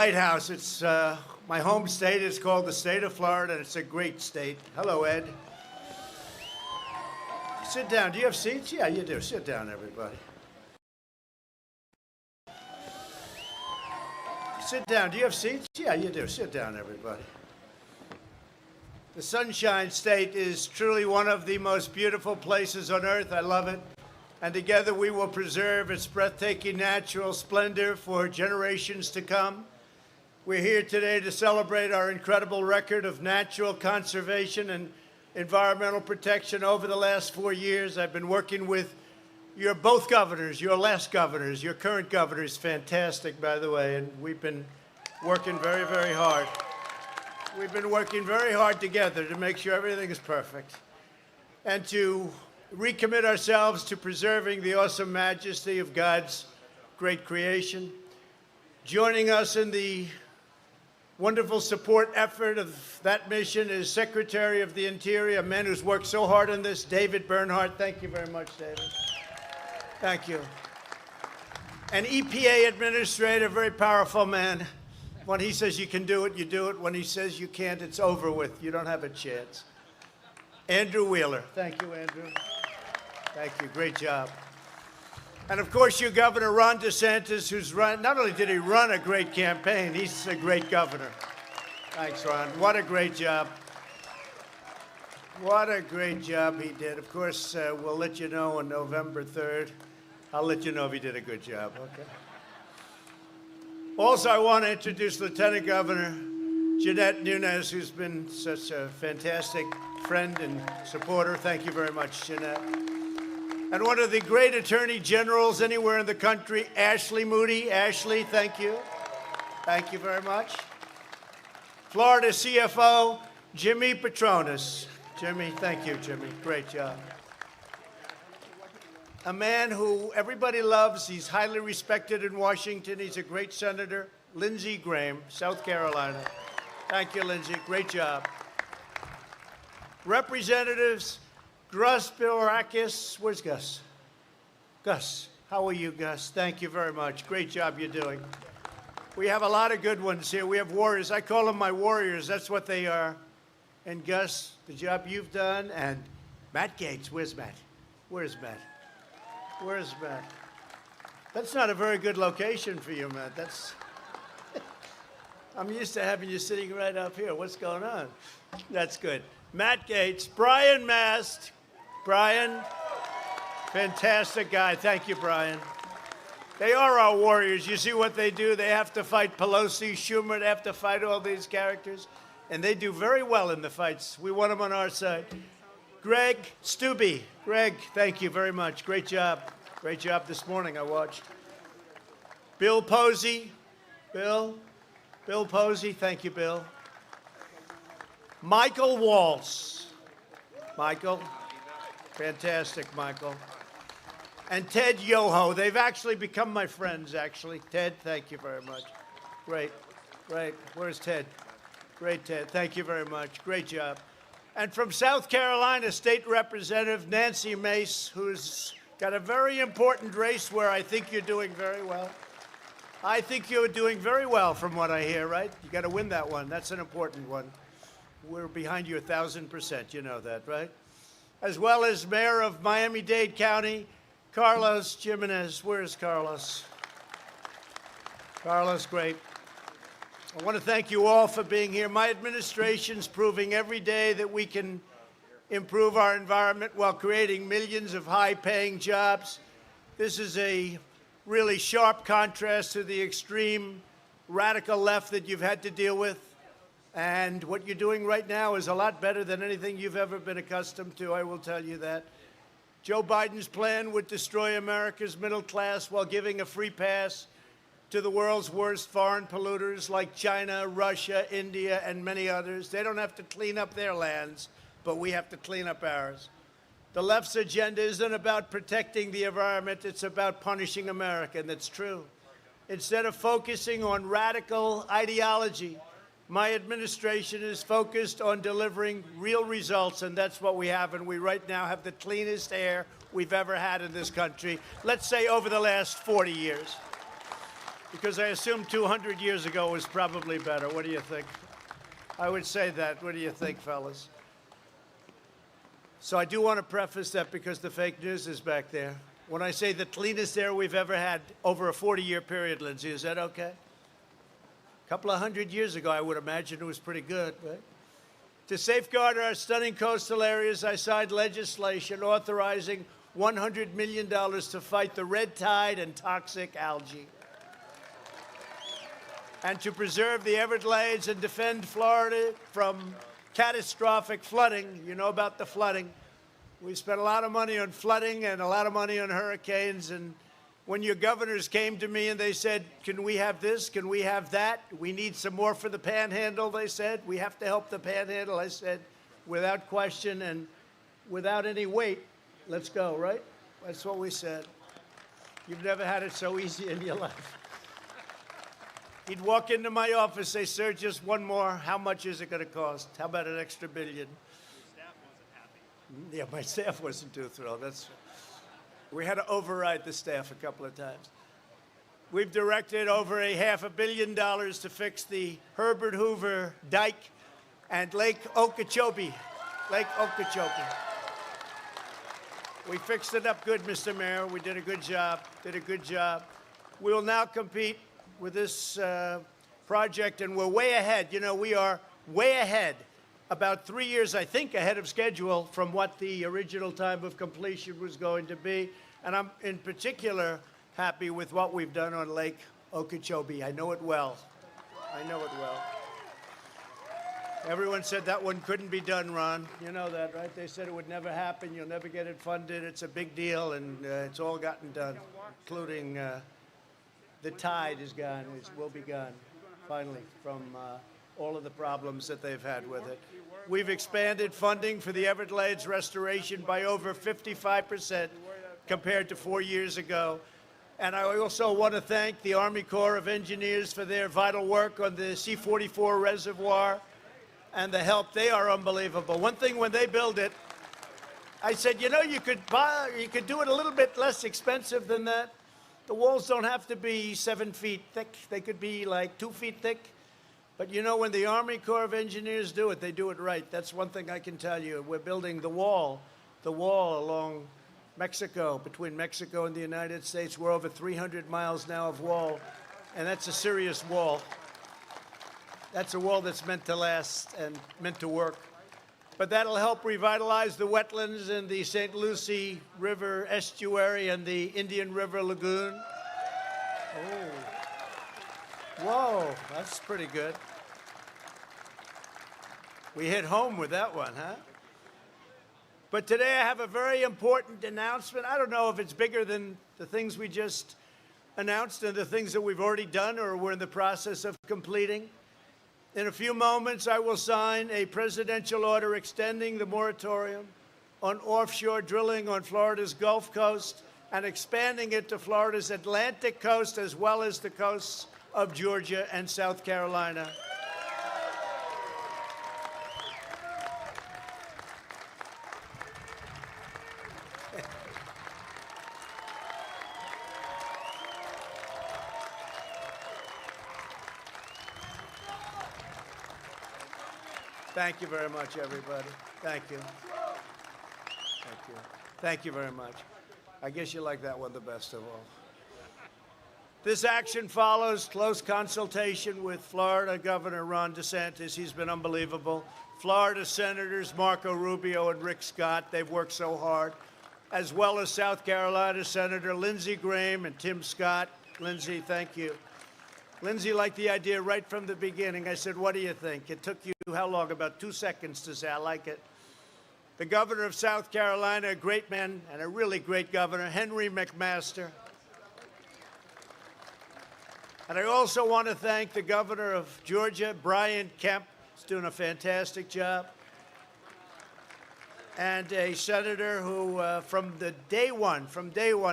White House. It's my home state. It's called the state of Florida, and it's a great state. Hello, Ed. Sit down. Do you have seats? Yeah, you do. Sit down, everybody. Sit down. Do you have seats? Yeah, you do. Sit down, everybody. The Sunshine State is truly one of the most beautiful places on earth. I love it. And together we will preserve its breathtaking natural splendor for generations to come. We're here today to celebrate our incredible record of natural conservation and environmental protection over the last 4 years. I've been working with your both governors, your last governors. Your current governor is fantastic, by the way, and we've been working very, very hard. We've been working very hard together to make sure everything is perfect and to recommit ourselves to preserving the awesome majesty of God's great creation. Joining us in the wonderful support effort of that mission is Secretary of the Interior, a man who's worked so hard on this, David Bernhardt. Thank you very much, David. Thank you. An EPA Administrator, very powerful man. When he says you can do it, you do it. When he says you can't, it's over with. You don't have a chance. Andrew Wheeler. Thank you, Andrew. Thank you. Great job. And of course, your Governor, Ron DeSantis, who's run, not only did he run a great campaign, he's a great governor. Thanks, Ron. What a great job. What a great job he did. Of course, we'll let you know on November 3rd. I'll let you know if he did a good job, okay? Also, I want to introduce Lieutenant Governor Jeanette Nunez, who's been such a fantastic friend and supporter. Thank you very much, Jeanette. And one of the great attorney generals anywhere in the country, Ashley Moody. Ashley, thank you. Thank you very much. Florida CFO, Jimmy Patronis. Jimmy, thank you, Jimmy. Great job. A man who everybody loves. He's highly respected in Washington. He's a great senator, Lindsey Graham, South Carolina. Thank you, Lindsey. Great job. Representatives, Gus Bilirakis. Where's Gus? Gus, how are you, Gus? Thank you very much. Great job you're doing. We have a lot of good ones here. We have warriors. I call them my warriors. That's what they are. And Gus, the job you've done. And Matt Gaetz. Where's Matt? Where's Matt? Where's Matt? That's not a very good location for you, Matt. That's. I'm used to having you sitting right up here. What's going on? That's good. Matt Gaetz, Brian Mast. Brian, fantastic guy. Thank you, Brian. They are our warriors. You see what they do? They have to fight Pelosi, Schumer. They have to fight all these characters. And they do very well in the fights. We want them on our side. Greg Steube. Greg, thank you very much. Great job. Great job this morning, I watched. Bill Posey. Bill Posey. Thank you, Bill. Michael Waltz. Michael. Fantastic, Michael. And Ted Yoho. They've actually become my friends, actually. Ted, thank you very much. Great. Great. Where's Ted? Great, Ted. Thank you very much. Great job. And from South Carolina, State Representative Nancy Mace, who's got a very important race where I think you're doing very well. I think you're doing very well from what I hear, right? You got to win that one. That's an important one. We're behind you 1,000%. You know that, right? As well as Mayor of Miami-Dade County, Carlos Jimenez. Where's Carlos? Carlos, great. I want to thank you all for being here. My administration's proving every day that we can improve our environment while creating millions of high-paying jobs. This is a really sharp contrast to the extreme radical left that you've had to deal with. And what you're doing right now is a lot better than anything you've ever been accustomed to, I will tell you that. Joe Biden's plan would destroy America's middle class while giving a free pass to the world's worst foreign polluters like China, Russia, India, and many others. They don't have to clean up their lands, but we have to clean up ours. The left's agenda isn't about protecting the environment, it's about punishing America, and that's true. Instead of focusing on radical ideology, my administration is focused on delivering real results, and that's what we have, and we right now have the cleanest air we've ever had in this country, let's say over the last 40 years. because I assume 200 years ago was probably better. What do you think? I would say that. What do you think, fellas? So I do want to preface that because the fake news is back there. When I say the cleanest air we've ever had over a 40-year period, Lindsay, is that okay? A couple of hundred years ago, I would imagine it was pretty good, right? To safeguard our stunning coastal areas, I signed legislation authorizing $100 million to fight the red tide and toxic algae, and to preserve the Everglades and defend Florida from catastrophic flooding. You know about the flooding. We spent a lot of money on flooding and a lot of money on hurricanes. And when your governors came to me and they said, can we have this? Can we have that? We need some more for the Panhandle, they said. We have to help the Panhandle. I said, without question and without any wait, let's go, right? That's what we said. You've never had it so easy in your life. He'd walk into my office, say, sir, just one more. How much is it going to cost? How about an extra $1 billion? Your staff wasn't happy. Yeah, my staff wasn't too thrilled. We had to override the staff a couple of times. We've directed over $500 million to fix the Herbert Hoover Dike and Lake Okeechobee. Lake Okeechobee. We fixed it up good, Mr. Mayor. We did a good job. We will now compete with this project, and we're way ahead. You know, we are way ahead, about 3 years, I think, ahead of schedule from what the original time of completion was going to be. And I'm in particular happy with what we've done on Lake Okeechobee. I know it well. Everyone said that one couldn't be done, Ron. You know that, right? They said it would never happen. You'll never get it funded. It's a big deal, and it's all gotten done, including the tide is gone, will be gone, finally, from all of the problems that they've had with it. We've expanded funding for the Everglades restoration by over 55% compared to 4 years ago. And I also want to thank the Army Corps of Engineers for their vital work on the C-44 reservoir and the help. They are unbelievable. One thing, when they build it, I said, you know, you could do it a little bit less expensive than that. The walls don't have to be 7 feet thick. They could be like 2 feet thick. But you know, when the Army Corps of Engineers do it, they do it right. That's one thing I can tell you. We're building the wall along Mexico, between Mexico and the United States. We're over 300 miles now of wall, and that's a serious wall. That's a wall that's meant to last and meant to work. But that'll help revitalize the wetlands in the St. Lucie River estuary and the Indian River Lagoon. Oh. Whoa, that's pretty good. We hit home with that one, huh? But today I have a very important announcement. I don't know if it's bigger than the things we just announced and the things that we've already done or we're in the process of completing. In a few moments, I will sign a presidential order extending the moratorium on offshore drilling on Florida's Gulf Coast and expanding it to Florida's Atlantic coast as well as the coasts of Georgia and South Carolina. Thank you very much, everybody. Thank you. Thank you. Thank you very much. I guess you like that one the best of all. This action follows close consultation with Florida Governor Ron DeSantis. He's been unbelievable. Florida Senators Marco Rubio and Rick Scott, they've worked so hard, as well as South Carolina Senator Lindsey Graham and Tim Scott. Lindsey, thank you. Lindsey liked the idea right from the beginning. I said, what do you think? It took you how long? About 2 seconds to say, I like it. The governor of South Carolina, a great man and a really great governor, Henry McMaster. And I also want to thank the governor of Georgia, Brian Kemp. He's doing a fantastic job. And a senator who, from day one,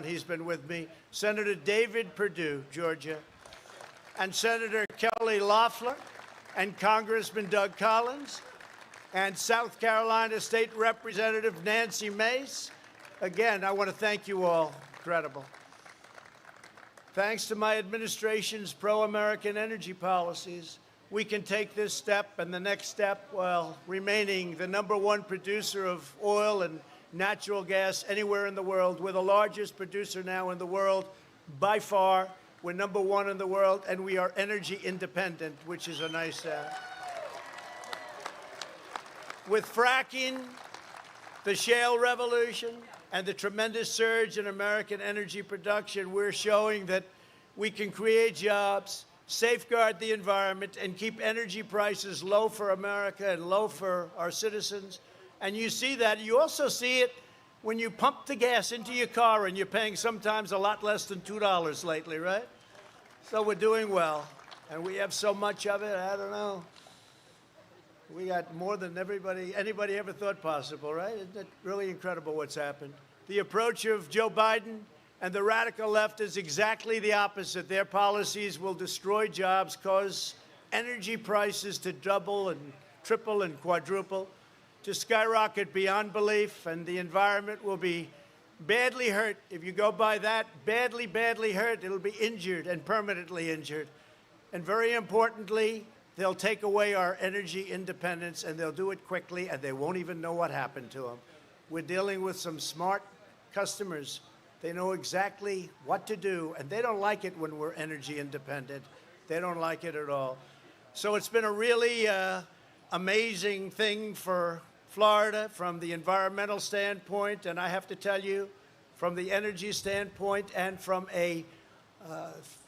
he's been with me, Senator David Perdue, Georgia. And Senator Kelly Loeffler, and Congressman Doug Collins, and South Carolina State Representative Nancy Mace. Again, I want to thank you all. Incredible. Thanks to my administration's pro-American energy policies, we can take this step and the next step while remaining the #1 producer of oil and natural gas anywhere in the world. We're the largest producer now in the world by far. We're #1 in the world, and we are energy independent, which is a nice With fracking, the shale revolution, and the tremendous surge in American energy production, we're showing that we can create jobs, safeguard the environment, and keep energy prices low for America and low for our citizens. And you see that. You also see it when you pump the gas into your car and you're paying sometimes a lot less than $2 lately, right? So we're doing well. And we have so much of it, I don't know. We got more than anybody ever thought possible, right? Isn't it really incredible what's happened? The approach of Joe Biden and the radical left is exactly the opposite. Their policies will destroy jobs, cause energy prices to double and triple and quadruple, to skyrocket beyond belief, and the environment will be badly hurt. If you go by that, badly, badly hurt, it'll be injured and permanently injured. And very importantly, they'll take away our energy independence, and they'll do it quickly, and they won't even know what happened to them. We're dealing with some smart customers. They know exactly what to do, and they don't like it when we're energy independent. They don't like it at all. So it's been a really amazing thing for Florida from the environmental standpoint, and I have to tell you, from the energy standpoint and from a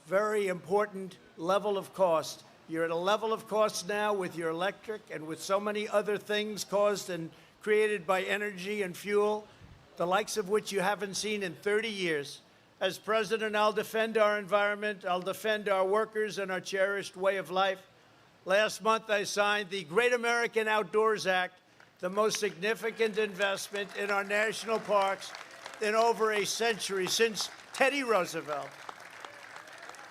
very important level of cost. You're at a level of cost now with your electric and with so many other things caused and created by energy and fuel, the likes of which you haven't seen in 30 years. As president, I'll defend our environment, I'll defend our workers and our cherished way of life. Last month, I signed the Great American Outdoors Act, the most significant investment in our national parks in over a century, since Teddy Roosevelt.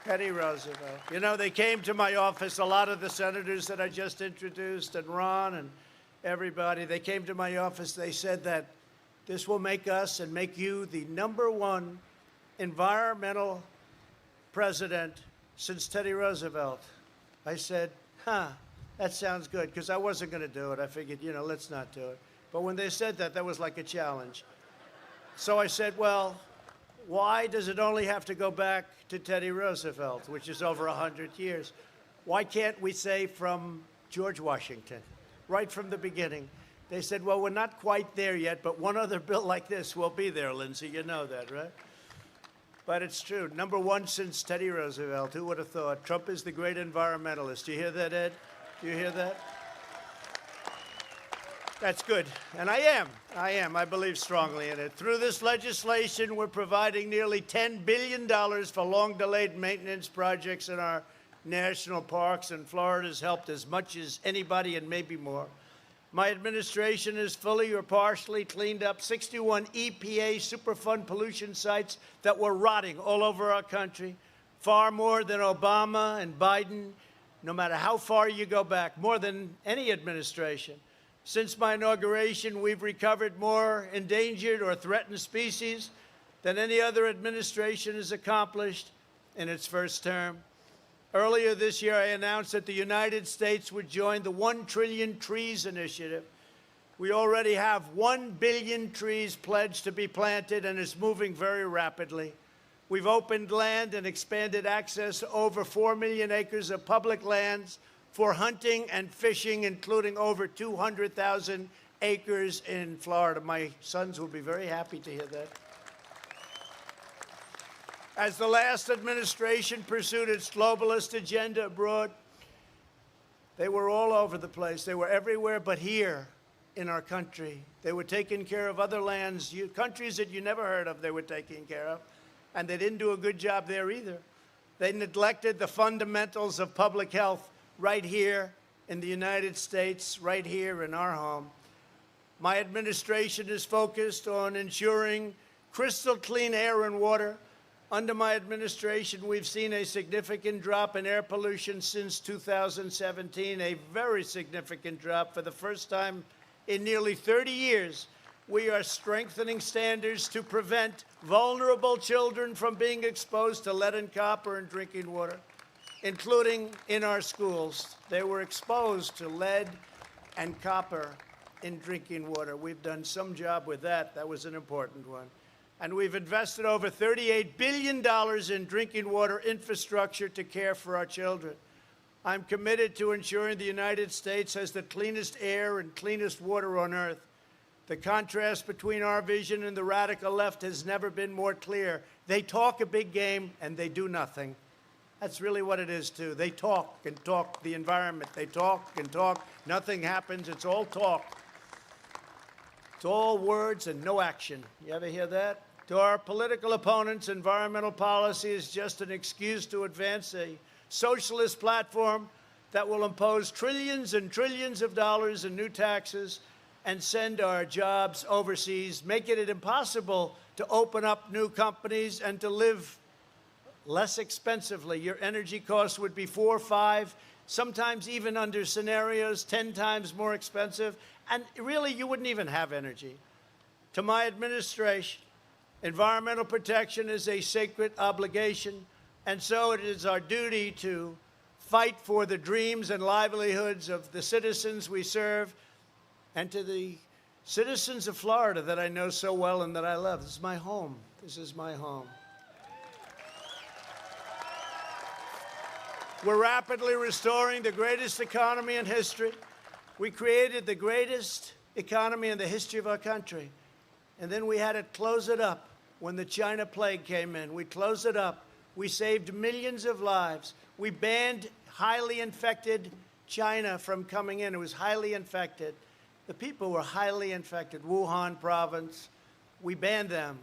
Teddy Roosevelt. You know, they came to my office, a lot of the senators that I just introduced, and Ron and everybody, they came to my office, they said that this will make us and make you the #1 environmental president since Teddy Roosevelt. I said, that sounds good, because I wasn't going to do it. I figured, let's not do it. But when they said that, that was like a challenge. So I said, well, why does it only have to go back to Teddy Roosevelt, which is over 100 years? Why can't we say from George Washington, right from the beginning? They said, well, we're not quite there yet, but one other bill like this will be there, Lindsey. You know that, right? But it's true. #1 since Teddy Roosevelt. Who would have thought? Trump is the great environmentalist. Do you hear that, Ed? Do you hear that? That's good. And I am. I believe strongly in it. Through this legislation, we're providing nearly $10 billion for long-delayed maintenance projects in our national parks, and Florida's helped as much as anybody and maybe more. My administration has fully or partially cleaned up 61 EPA Superfund pollution sites that were rotting all over our country, far more than Obama and Biden, no matter how far you go back, more than any administration. Since my inauguration, we've recovered more endangered or threatened species than any other administration has accomplished in its first term. Earlier this year, I announced that the United States would join the 1 Trillion Trees Initiative. We already have 1 billion trees pledged to be planted, and it's moving very rapidly. We've opened land and expanded access to over 4 million acres of public lands for hunting and fishing, including over 200,000 acres in Florida. My sons will be very happy to hear that. As the last administration pursued its globalist agenda abroad, they were all over the place. They were everywhere but here in our country. They were taking care of other lands, countries that you never heard of, they were taking care of. And they didn't do a good job there either. They neglected the fundamentals of public health right here in the United States, right here in our home. My administration is focused on ensuring crystal clean air and water. Under my administration, we've seen a significant drop in air pollution since 2017, a very significant drop. For the first time in nearly 30 years, We are strengthening standards to prevent vulnerable children from being exposed to lead and copper in drinking water, including in our schools. They were exposed to lead and copper in drinking water. We've done some job with that. That was an important one. And we've invested over $38 billion in drinking water infrastructure to care for our children. I'm committed to ensuring the United States has the cleanest air and cleanest water on earth. The contrast between our vision and the radical left has never been more clear. They talk a big game and they do nothing. That's really what it is, too. They talk and talk the environment. They talk and talk. Nothing happens. It's all talk. It's all words and no action. You ever hear that? To our political opponents, environmental policy is just an excuse to advance a socialist platform that will impose trillions and trillions of dollars in new taxes and send our jobs overseas, making it impossible to open up new companies and to live less expensively. Your energy costs would be 4, 5, sometimes even under scenarios 10 times more expensive, and really you wouldn't even have energy. To my administration, environmental protection is a sacred obligation, and so it is our duty to fight for the dreams and livelihoods of the citizens we serve, and to the citizens of Florida that I know so well and that I love. This is my home. This is my home. We're rapidly restoring the greatest economy in history. We created the greatest economy in the history of our country. And then we had to close it up when the China plague came in. We closed it up. We saved millions of lives. We banned highly infected China from coming in. It was highly infected. The people were highly infected. Wuhan province, we banned them.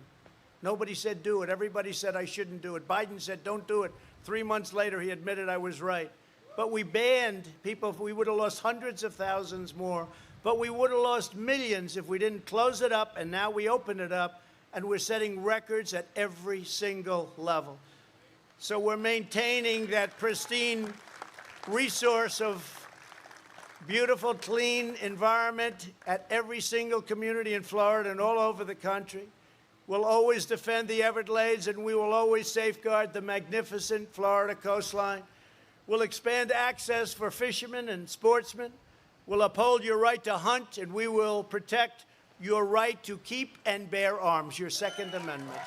Nobody said do it. Everybody said I shouldn't do it. Biden said don't do it. 3 months later, he admitted I was right. But we banned people. We would have lost hundreds of thousands more. But we would have lost millions if we didn't close it up. And now we open it up, and we're setting records at every single level. So we're maintaining that pristine resource of beautiful, clean environment at every single community in Florida and all over the country. We'll always defend the Everglades, and we will always safeguard the magnificent Florida coastline. We'll expand access for fishermen and sportsmen. We'll uphold your right to hunt, and we will protect your right to keep and bear arms, your Second Amendment.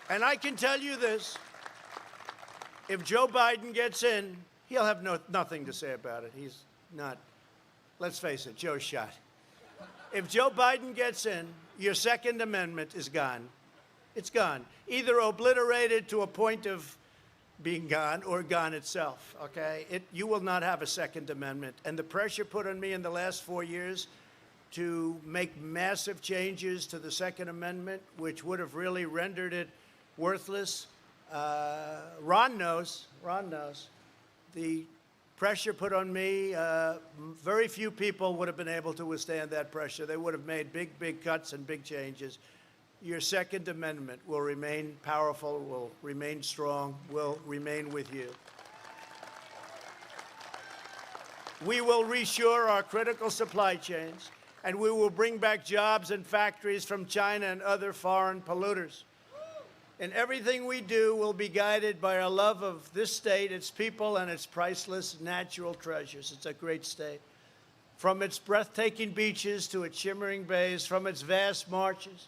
And I can tell you this. If Joe Biden gets in, he'll have nothing to say about it. He's not. Let's face it, Joe's shot. If Joe Biden gets in, your Second Amendment is gone. It's gone. Either obliterated to a point of being gone or gone itself, okay? You will not have a Second Amendment. And the pressure put on me in the last 4 years to make massive changes to the Second Amendment, which would have really rendered it worthless. Ron knows. The pressure put on me, very few people would have been able to withstand that pressure. They would have made big cuts and big changes. Your Second Amendment will remain powerful, will remain strong, will remain with you. We will reshore our critical supply chains, and we will bring back jobs and factories from China and other foreign polluters. And everything we do will be guided by our love of this state, its people, and its priceless natural treasures. It's a great state. From its breathtaking beaches to its shimmering bays, from its vast marshes,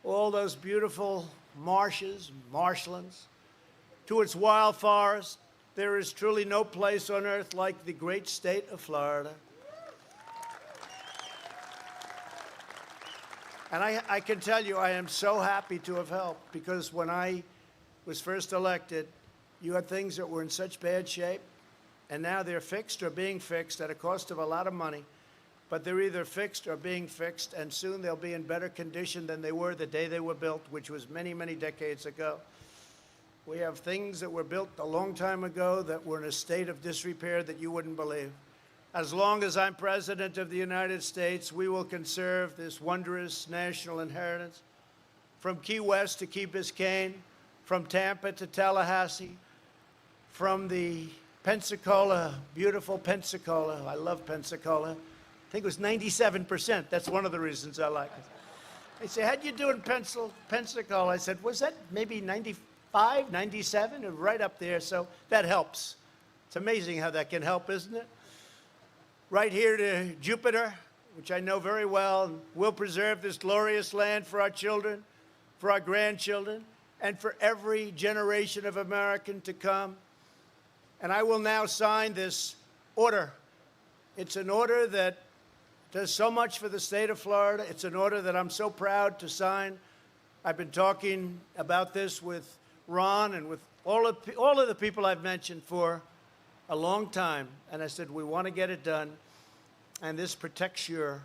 all those beautiful marshes, marshlands, to its wild forests, there is truly no place on earth like the great state of Florida. And I can tell you, I am so happy to have helped, because when I was first elected, you had things that were in such bad shape, and now they're fixed or being fixed at a cost of a lot of money. But they're either fixed or being fixed, and soon they'll be in better condition than they were the day they were built, which was many, many decades ago. We have things that were built a long time ago that were in a state of disrepair that you wouldn't believe. As long as I'm President of the United States, we will conserve this wondrous national inheritance. From Key West to Key Biscayne, from Tampa to Tallahassee, from the Pensacola, beautiful Pensacola. I love Pensacola. I think it was 97%. That's one of the reasons I like it. They say, how'd you do in Pensacola? I said, was that maybe 95, 97? And right up there, so that helps. It's amazing how that can help, isn't it? Right here to Jupiter, which I know very well, and we'll preserve this glorious land for our children, for our grandchildren, and for every generation of American to come. And I will now sign this order. It's an order that does so much for the state of Florida. It's an order that I'm so proud to sign. I've been talking about this with Ron and with all of the people I've mentioned for a long time. And I said, we want to get it done. And this protects your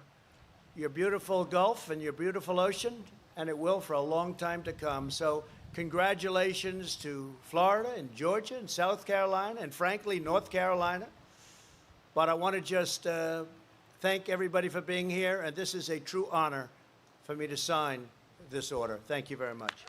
beautiful Gulf and your beautiful ocean, and it will for a long time to come. So congratulations to Florida and Georgia and South Carolina and, frankly, North Carolina. But I want to just thank everybody for being here, and this is a true honor for me to sign this order. Thank you very much.